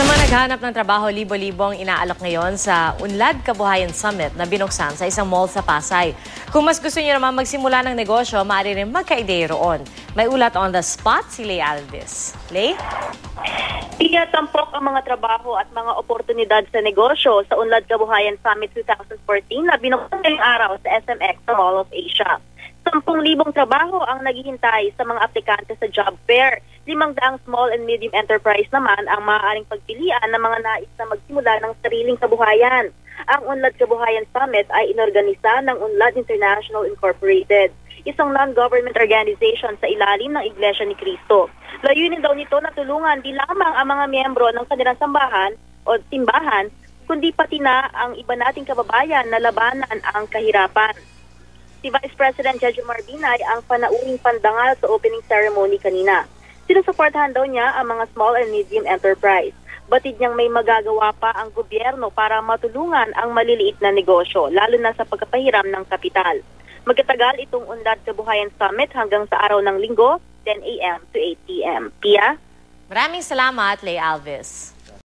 Mga naghahanap ng trabaho, libo-libong inaalok ngayon sa Unlad Kabuhayan Summit na binuksan sa isang mall sa Pasay. Kung mas gusto niyo naman magsimula ng negosyo, maaari rin magka-ideya roon. May ulat on the spot si Lay Alves. Lay? Tampok ang mga trabaho at mga oportunidad sa negosyo sa Unlad Kabuhayan Summit 2014 na binuksan ngayong araw sa SMX sa Mall of Asia. 10,000 trabaho ang naghihintay sa mga aplikante sa job fair. 500 small and medium enterprise naman ang maaaring pagpilian ng mga nais na magsimula ng sariling kabuhayan. Ang Unlad Kabuhayan Summit ay inorganisa ng Unlad International Incorporated, isang non-government organization sa ilalim ng Iglesia ni Cristo. Layunin daw nito na tulungan di lamang ang mga miyembro ng kanilang sambahan o simbahan, kundi pati na ang iba nating kababayan na labanan ang kahirapan. Si Vice President Jejo Marbinay ang panauring pandangal sa opening ceremony kanina. Sinusuportahan daw niya ang mga small and medium enterprise. Batid niyang may magagawa pa ang gobyerno para matulungan ang maliliit na negosyo, lalo na sa pagpapahiram ng kapital. Magtatagal itong Unlad Kabuhayan Summit hanggang sa araw ng Linggo, 10 a.m. to 8 p.m. Pia? Maraming salamat, Lay Alves.